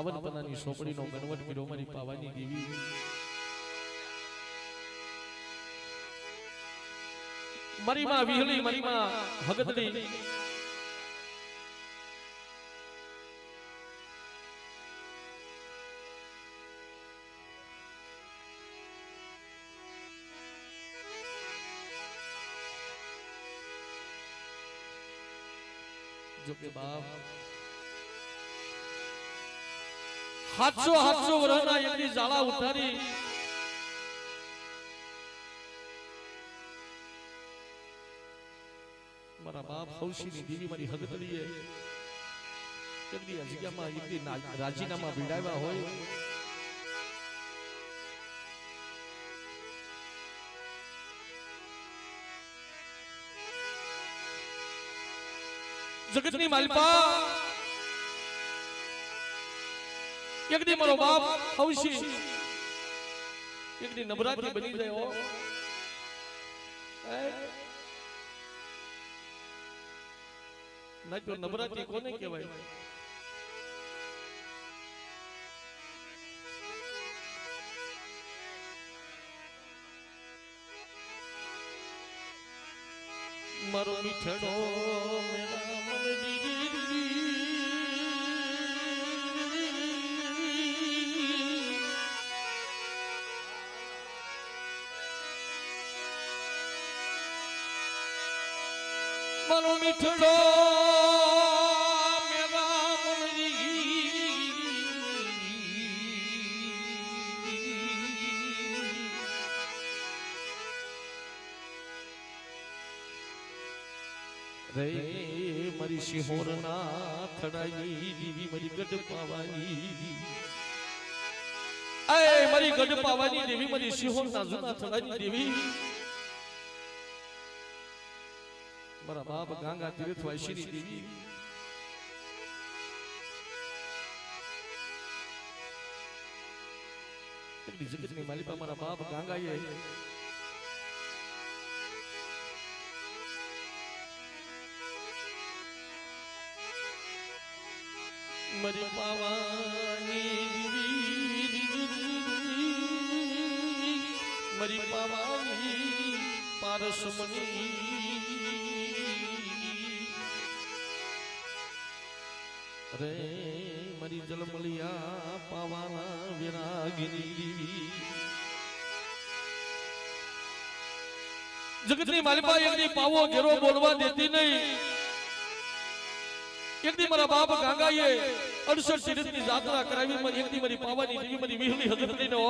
52 પનાની સોપડીનો ગણવટ કર્યો મારી પાવાની દેવી મારી માં વિહળી મારી માં હગદડી जो के बाप हाथसो वरना यदि जाला उतारी मारा बाप हौशी ની દેવી મારી હગતડીએ કેટલી જગ્યામાં યદि રાજીનામા ભીડાવ્યા હોય जगतनी मालपा एक दी मारो बाप हौशी एक दी नवरात्रि बनी जाए हो ना तो नवरात्रि कोने कहेवाय मारो मिठड़ो मेरा मनो मिठड़ो मेरा रे मरी शिहोर ना थड़ाई दीवी मरी गड पावानी अय मरी गड पावानी देवी मरी शिहोर ना जुना थड़ाई देवी मारा बाप गंगा तीर्थ वासिनी देवी जगत ની માલિકા મારા બાપ ગંગાએ मरी पावानी मरी पावानी पारसमनी रे मरी जलमलिया पावाना विरागिनी जगतनी मालिका एक दी पावो घेरो बोलवा देती नहीं एक दी मारा बाप गंगाए 68 तीर्थनी यात्रा करावी मरी एक दी मरी पावानी देवी मरी विहली हजरती नो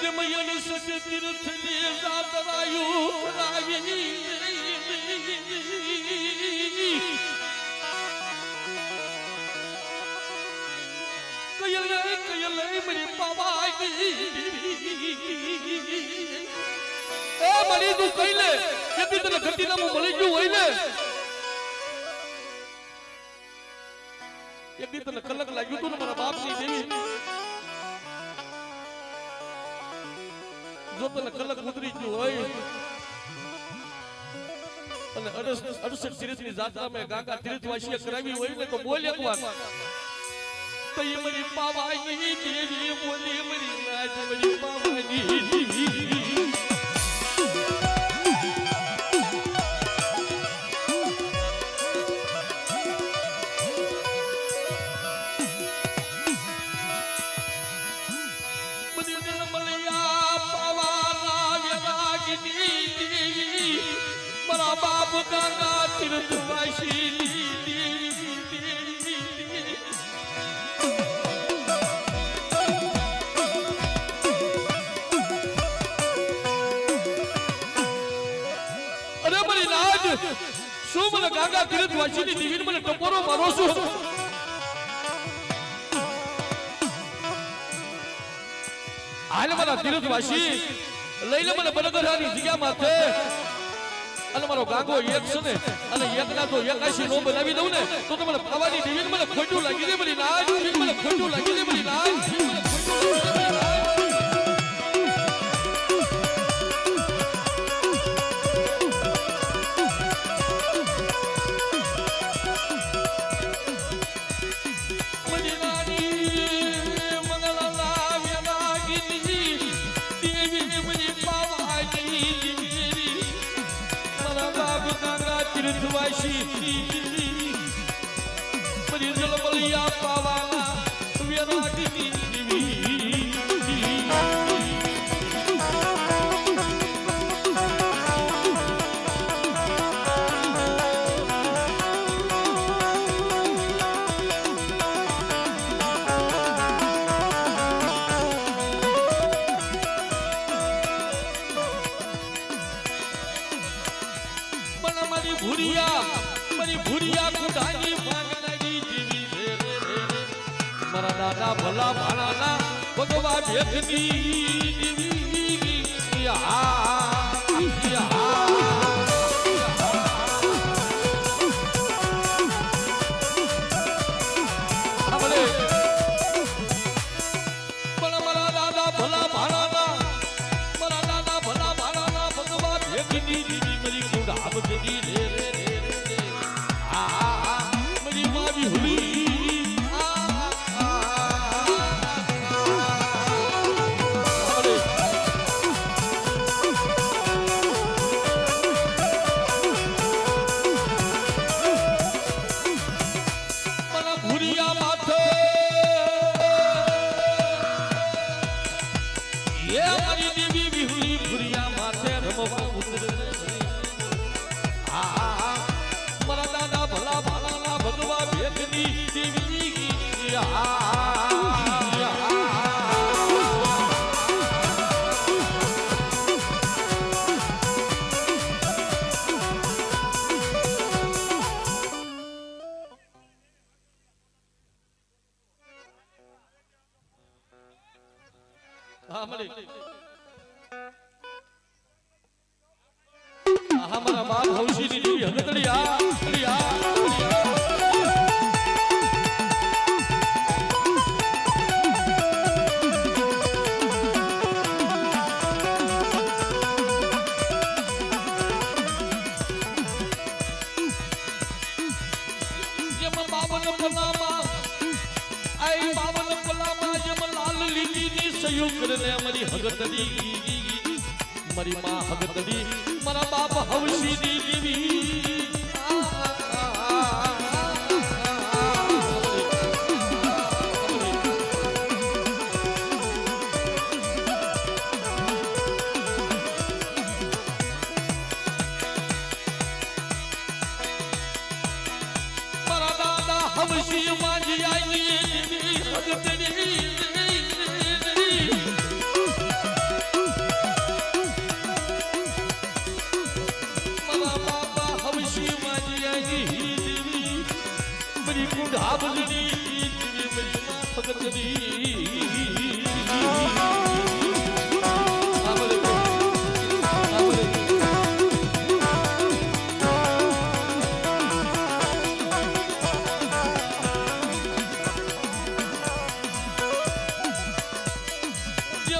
जमयन सत तीर्थ ने यात्रायु करावी कयले मेरी पावाई ए मरी तू कइले यदि तने घटी नाम मળી ગયું હોય ને यदि तने કલક લાગ્યું તું ને મારા બાપની દેવી જો તને કલક ઉતરી ગયું હોય અને 68 તીર્થની જાત્રામાં ગાગા તીર્થવાસીએ કરાવી હોય ને તો બોલ એકવાર तो ये मरी पावानी देवी बोली मरी नाच मरी पावानी देवी मरी जलमलिया पावाना विरागिनी देवी मरा बाप गंगा तीर्थवासी શું મને ગાગા તીર્થ વાસીની દેવીને મને ટપોરો મારો છો હાલ મારા તીર્થ વાસી લઈને મને બનગરાની જગ્યા માથે અને મારો ગાંગો એક છે ને અને એકના તો 81 નો બનાવી દઉં ને તો તમને પાવાની દેવી મને ખોટું લાગી દે બધી નાચ મને ખોટું લાગી દે બધી નાચ દાદા ભલા ભાણાના ભગવા ભેખની મારા દાદા ભલા ભાણાના ભગવા ભેખની મારી કુડા બધી રે મારી માવી હુલી हमारा बाप हौशी दी हगतड़िया हमारी हगतड़ी मारी मां हगतड़ी मारा बाप हवशी दी देवी मारा दादा हवशी मांझी आई देवी हगतड़ी ढाबली मेरी मां पगतरी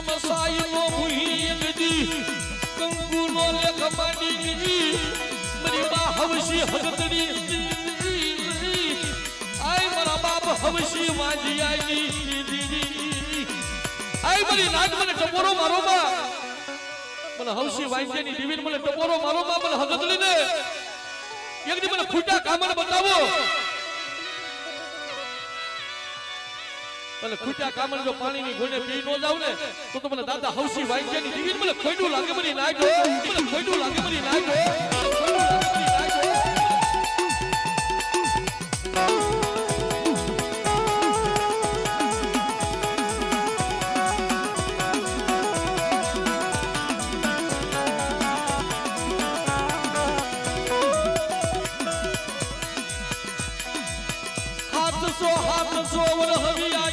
मसाई नो हुई गदी कंकु नो लेख मांडी मेरी मां हवशी हगतड़ी हवशी मांझी आई आई मरी नाच मने टपोरो मारो बा मने हवशी वांझी नी देवी मने टपोरो मारो बा मने हगतली ने एक दी मने फूटा कामण बतावो मने फूटा कामण जो पानी नी घोड़े पी नो जाऊ ने तो मने दादा हवशी वांझी नी देवी मने खोइडू लागे मरी नाच मने खोइडू लागे मरी नाच हाथ सो वर हवी आई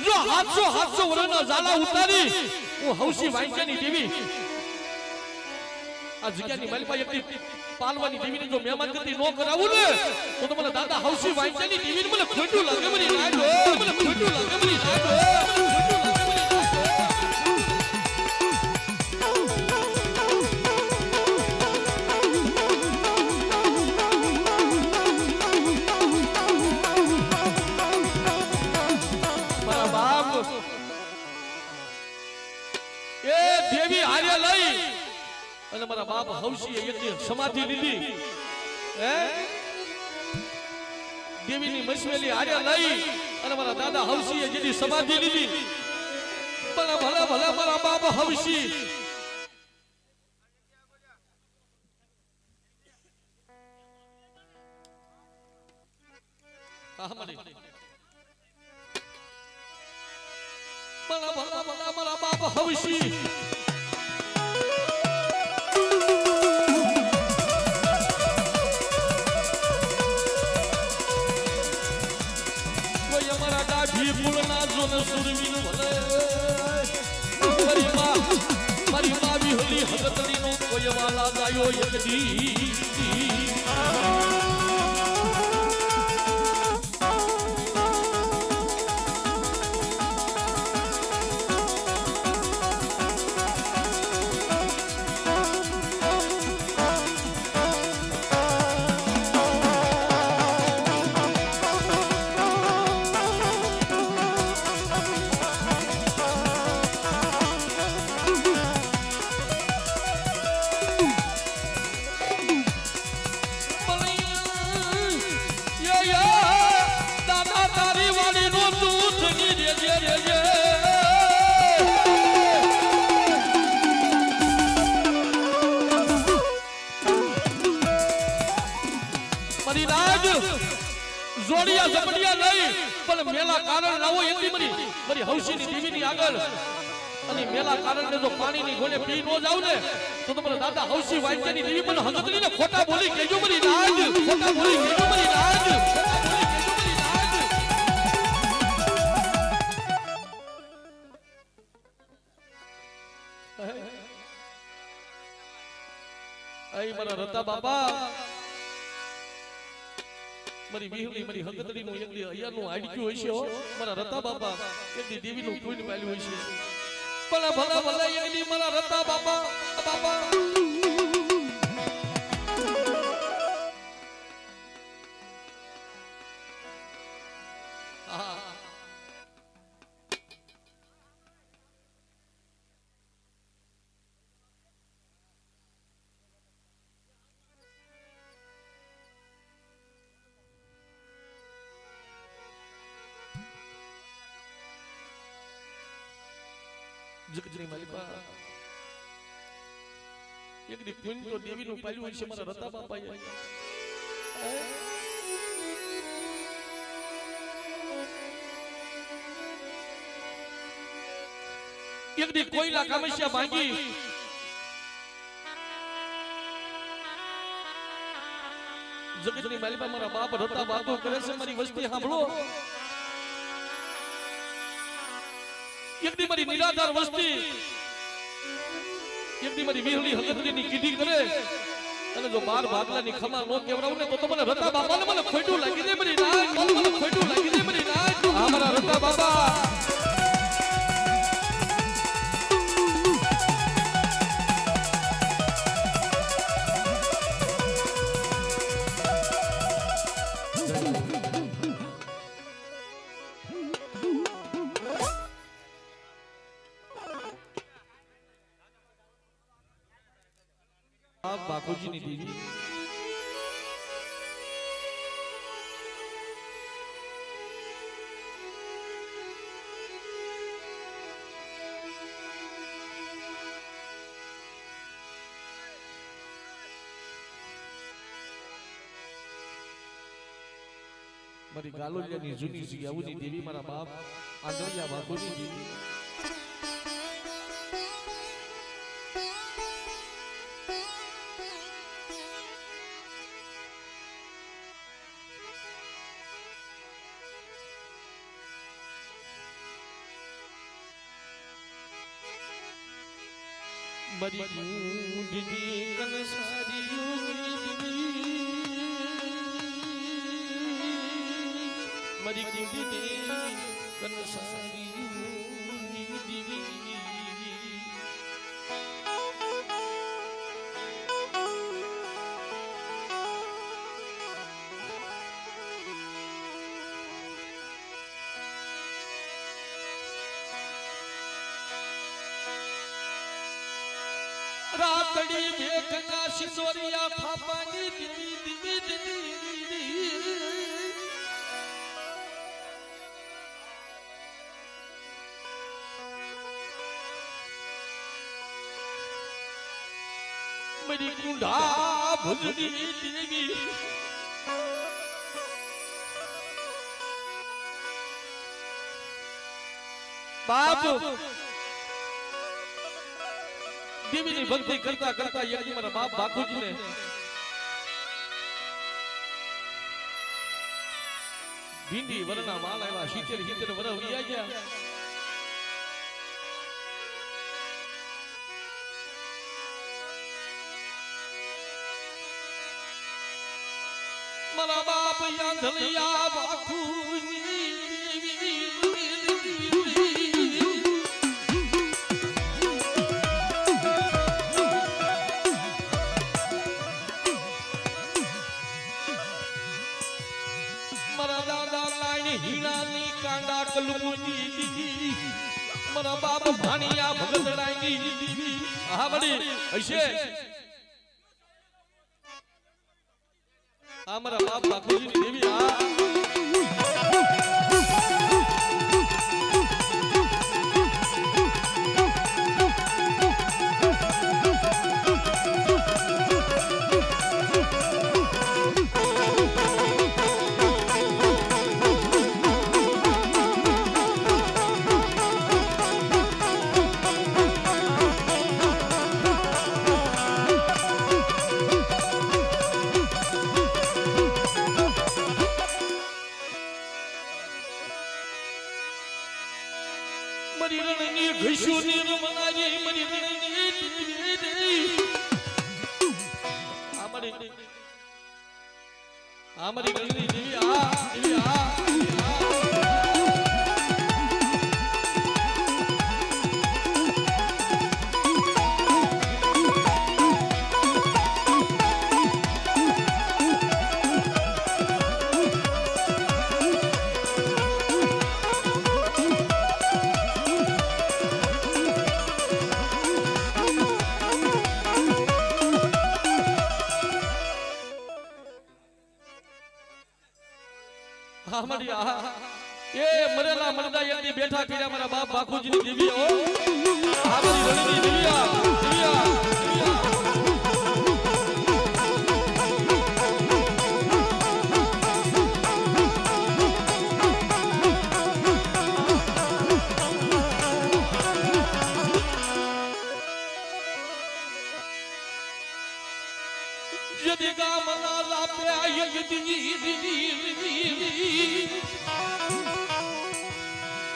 જો 700 વર્ષના ઝાલા ઉતારી હું હૌસી વાંચ્યાની દેવી આ જગ્યાની મારી પાસે એકલી પાલવાની દેવીની જો મહેમાન ગતિ નો કરાવું ને તો મને દાદા હૌસી વાંચ્યાની દેવીને મને ખોટું લાગે મને લાગો મને ખોટું લાગે મને લાગો દેવી હારે લઈ અને મારા બાપ હૌસીએ એક સમાધિ લીધી હે દેવીની મસવેલી હારે લઈ અને મારા દાદા હૌસીએ જેની સમાધિ લીધી ભલા ભલા ભલા મારા બાપ હૌસી ભલા ભલા ભલા મારા બાપ હૌસી પૂર્ણા જોને સુરવીર ભલે મારી મા વિહળી હગતડીનો કોઈ વાલા ગાયો એક દી જોડિયા ઝપડિયા નહીં પણ મેલા કારણ લાવો એટલી મારી હૌસીની દેવીની આગળ અને મેલા કારણને જો પાણીની ગોળે પી નો જાવ ને તો તમારા દાદા હૌસી વાંચ્યાની દેવી મને હંગતરીને ખોટા બોલી કેજો મારી રાજ ખોટા બોલી કેજો મારી રાજ આઈ મારા રતા બાપા મારી વિહળી મારી હંગતડી નું એકદી અયાનું આડક્યું હોય છે હો મારા રતા બાપા એકદી દેવી નું પૂન પાલ્યું હોય છે ભલા ભલા ભલા એકદી મારા રતા બાપા બાપા જગજની માલિકા એકદી પૂન તો દેવી નું પાલ્યું હોય છે મારા રતા બાપાએ એકદી કોઈલા કામસ્યા ભાંગી જગજની માલિકા મારા બાપ રતા વાતો કરે છે મારી વસ્તી સાંભળો એકદી મારી નિરાધાર વસ્તી એકદી મારી વિહળી હગતડીની કીધી કરે અને જો 12 ભાગલાની ખમા નો કેવરાવ ને તો મને રતા બાપાને મને ખોટું લાગી દે મારી નાય મને ખોટું લાગી દે મારી નાય આ મારા રતા બાપા બાપુજીની દેવી મારી ગાલોલિયાની જૂની જગ્યાઓની દેવી મારા બાપ આંગળિયા બાપુની દેવી મરી ગુંજની કનસારી મરી ગુંજની કનસારી રાતડી મેઘના શિશોરિયા ફાપાની દીવી દીવી દીવી મરી કુંડા ભુજની દેવી બાપ દેવીની ભક્તિ કરતા કરતા એક મારા બાપ બાકુજીને ભીંડી વરના માલ આવ્યા 70 વરસ વયા ગયા મારા બાપ યાંધલિયા બાકુજી હીરાની કાંડા કલુમની મારા બાપ ભાણિયા ભગતડાની દીવી હા બડી હશે આ મારા બાપ બાકુજીની દેવી આ हमारी गलती देवी आ हमारी ये मरेला मरदा यदि बैठा કર્યા મારા બાપ બાકુજીની દેવી ઓ हमारी રણની દેવીયા દેવીયા यदि गामना लापे यदि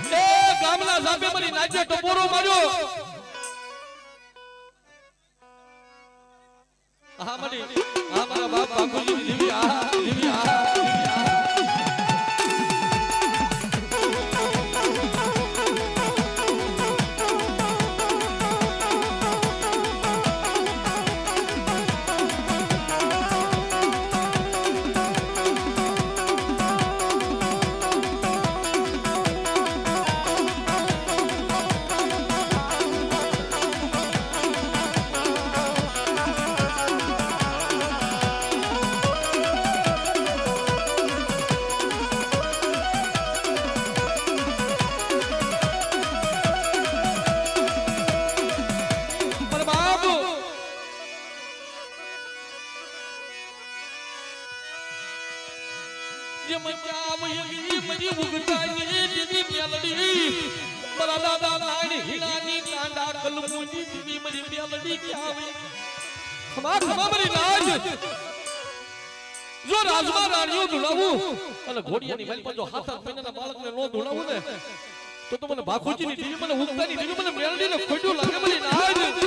ए गामना जाबे मरी नाचे टपोरो मार्यो हा मरी हा मारा बाप बाकूजी देवी आ देवी आ मरी उगतानी दीदी मेलडी मरा दादा लाड़ी हिडानी कांडा कलमुनी दीदी मरी मेलडी क्या आवे खमा खमा मरी लाज जो રાજમાં રાણીઓ ધુલાવું અને ઘોડિયાની માલ પર જો હાથ હાથ મહિનાના બાળકને નો ધુલાવું ને તો મને ભાખોજી ની દેવી મને ઉગતાની દેવી મને મેલડી ને ખોડ્યું લાગે મને નાજ નાજ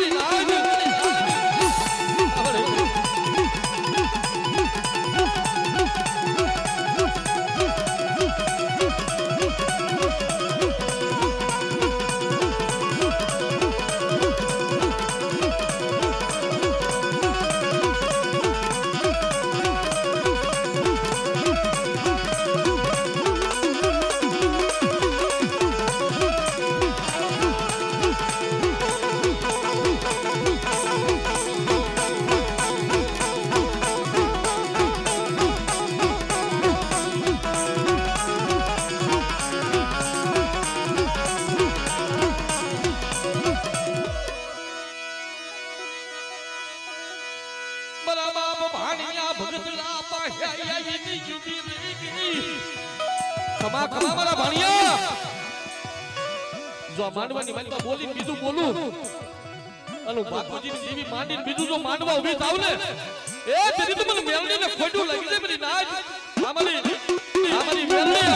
ખમા ખમા મારા ભાણિયા જો માંડવાની માલમાં બોલીને બીજું બોલું અનુ ભાગવતજીની દેવી માંડીને બીજું જો માંડવા ઊભી થાવ ને એ તેરી તો મને મેલડીને ખોડું લાગી જાય મારી નાજ આમારી મેલડી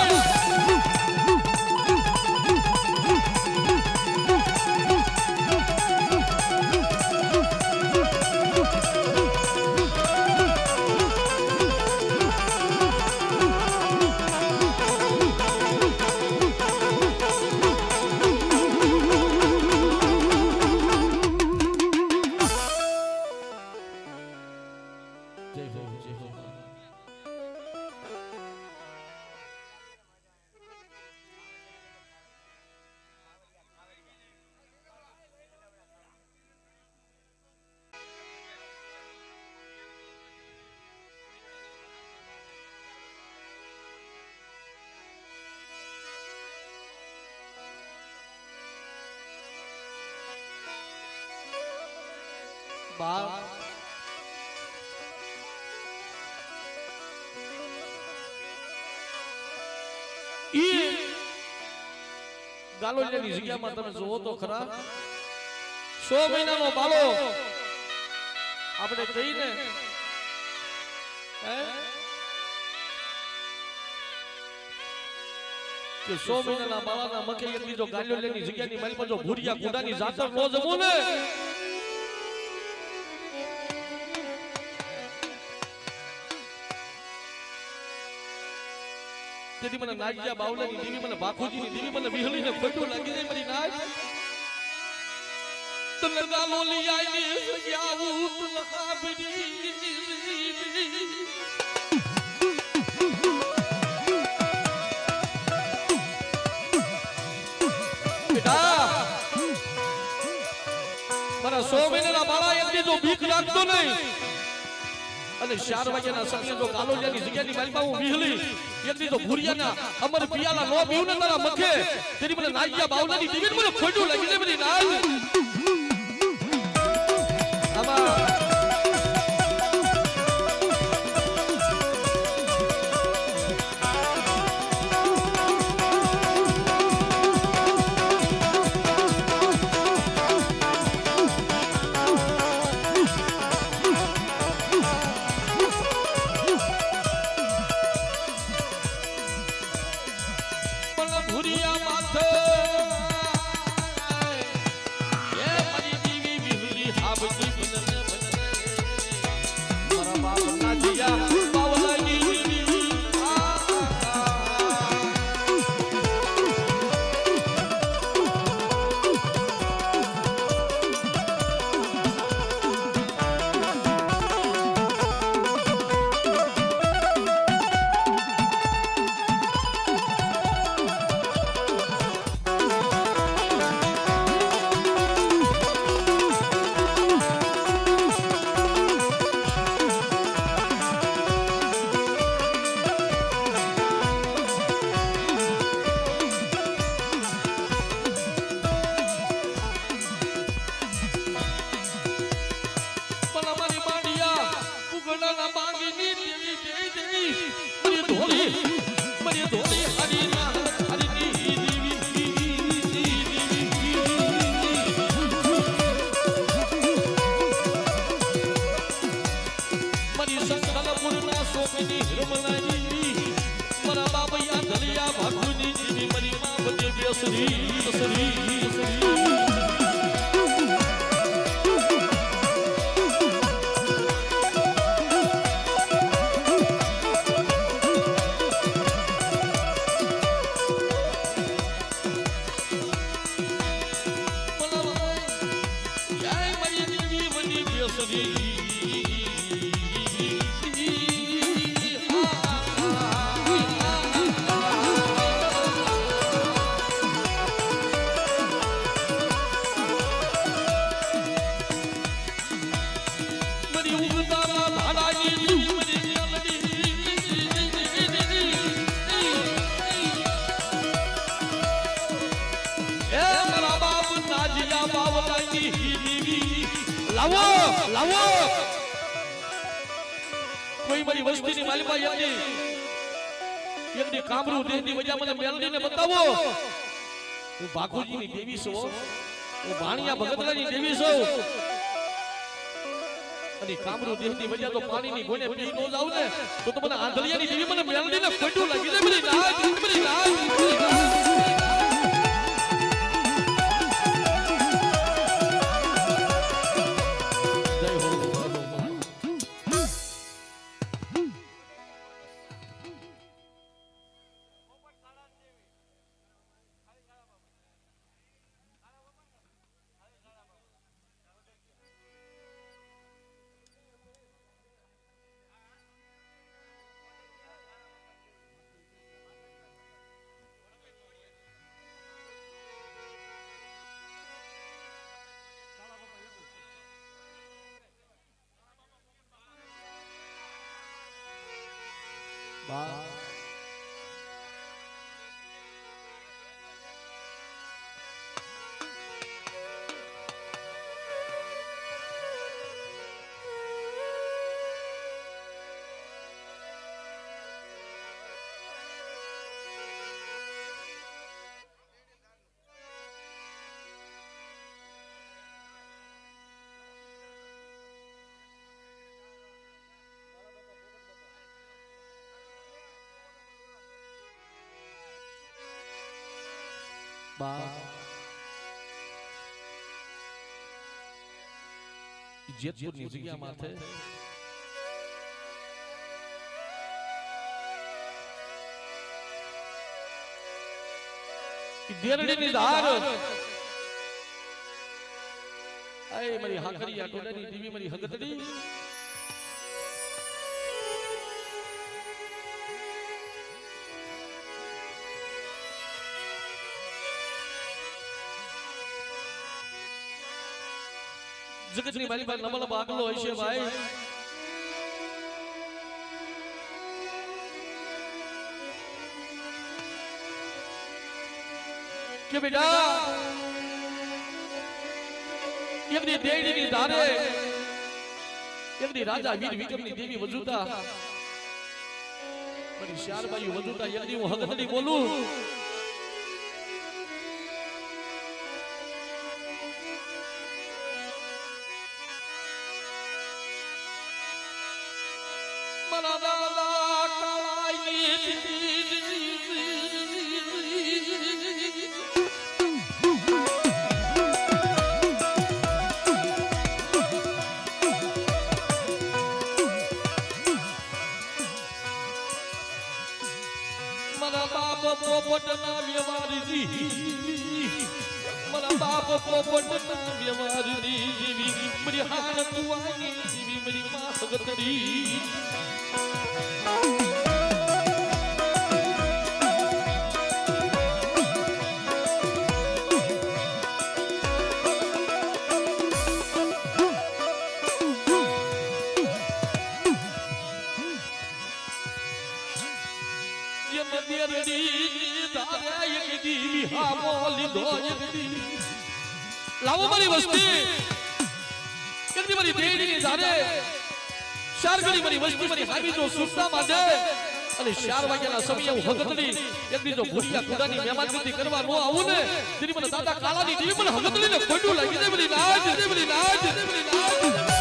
બા ઈ ગાલોલિયાની જગ્યામાં તમે જોવો તો ખરા 100 મહિનાનો બાળો આપણે કહીને કે 100 મહિનાના બાળાના મકે એટલી જો ગાલોલિયાની જગ્યાની માલમાં જો ભૂરિયા કુંડાની જાતર નો જમો ને તેથી મને નાજિયા બાવલાની દેવી મને ભાખોજીની દેવી મને વિહળીને ખોટું લાગી જાય મારી નાજ તો લગાલો લઈ આઈ જગ્યા ઉત લખાબડી બેટા મારા 100 મહિનાના બાળા એમની જો ભીખ લાગતો નહીં અને 4 વાગ્યાના સમયે જો ગાલોલિયાની જગ્યાની માલમાં હું વિહળી એકદી તો ભુરિયાના અમર પિયાલા નો પીવું ને તારા મખે તેરી મને નાજિયા બાવલાની દેવી મને ખોટું લાગી જાય બધી નાજ આમાં ભુરિયા માથે એ બેસરી લાવો લાવો કોઈ મારી વસ્તીની માલિકા એકની કામરૂ દેહની વજા મને મેલડીને બતાવો હું ભાગુજીની દેવી છું હું ભાણિયા ભગતરાની દેવી છું અને કામરૂ દેહની વજા તો પાણીની ગોને પી નો જાવ ને તો મને આંધળિયાની દેવી મને મેલડીને ખોટું લાગી જાય મારી નાચ જેતપુરની જગ્યા માથે દેરડીની ધાર આય મારી હાકરિયા ટોડાની દેવી મારી હગતડી જગતની મારી પાસે નમલ બાગલો હશે ભાઈ કે બેટા એકની દેડીની ધારે એકની રાજા વીર વિક્રમની દેવી વજુતા મારી શારબાઈ વજુતા એકની હું હગતડી બોલું પોપટના વ્યવહારજી મારા બાપ પોપટના વ્યવહારજી દેવી મારી હાર તુવાની દેવી મારી માં ભગતડી લાવો મારી વસ્તી કેટલી મારી દેડીની ધારે શારગરી મારી વસ્તી મારી હાવી જો સુરતા માંડે અને 4 વાગ્યાના સમયે હું હગતડી એકદી જો ભૂરિયા કુડાની મહેમાનગતિ કરવા નો આવું ને તેની મને દાદા કાલાની દેવી મને હગતડીને ખોટું લાગી જાય બધી નાચ બધી નાચ બધી નાચ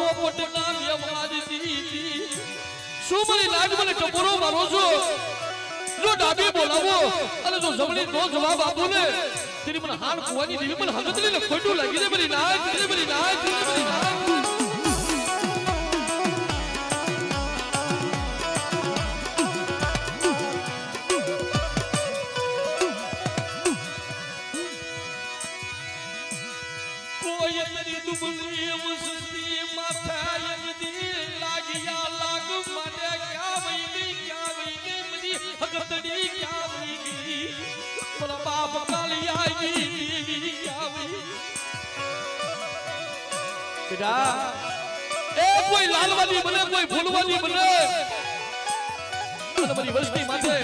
પોપટના વ્યવહાર દીધી સુમરી લાજ મને ટપોરો મારો છો જો ડાબી બોલાવો અને જો જમણી નો જવાબ આપો ને તેરી મને હાડ કુવાની દેવી મને હગતની ને ખોટું લાગી દે મારી નાચ મારી નાચ મારી નાચ કોઈ લાલવાની બને કોઈ ફૂલવાની બને મારી વસ્તી માટે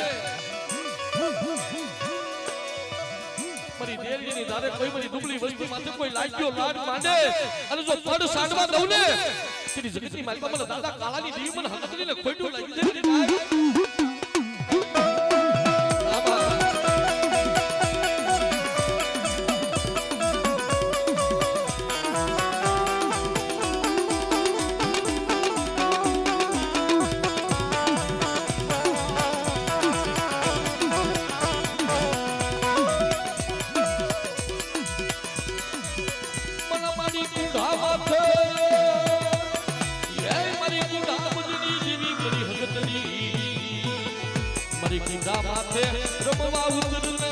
મારી દેરીની દારે કોઈ મારી દુબળી વસ્તી માટે કોઈ લાગ્યો લાડ માંડે અને જો પડ સાંડવા દઉં ને તેની જગતની માલિકા મને દાદા કાળાની દેવી મને હકતરીને ખોટું લાગી દે રમવા ઉતરને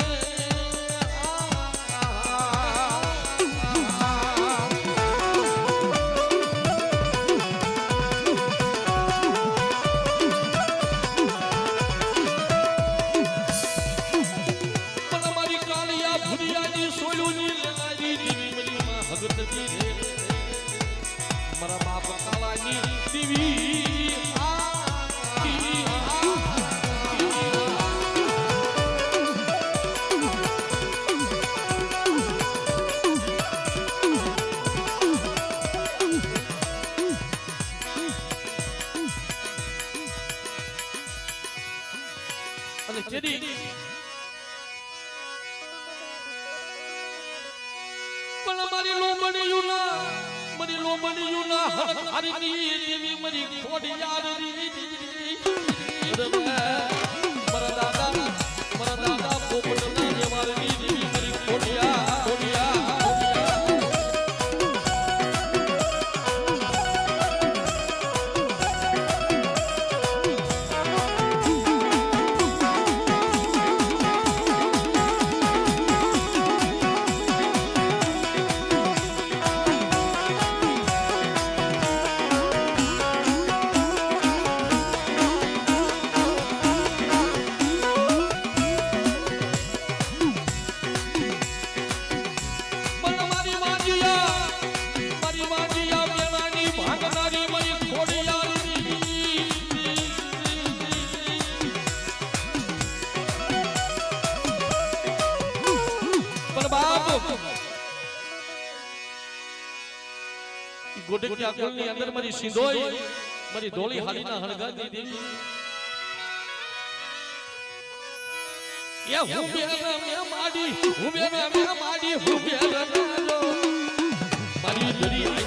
મારી કાલિયા ભુરિયાની સોયુની લેલાની દેવી મરી માં હગતની રે મારા બાપ કાલાની દેવી હરની દેવી મરી ખોડિયાર મારા દાદા પોપટના વ્યવહારની દેવી મરી ખોડિયાર ગોડકિયા કુલની અંદર મારી સિંધોઈ મારી ધોળી હાલીના હળગાતી દેવી યા હું બેરા મે માડી હું બેરા મે માડી હું બેરા મારી દરી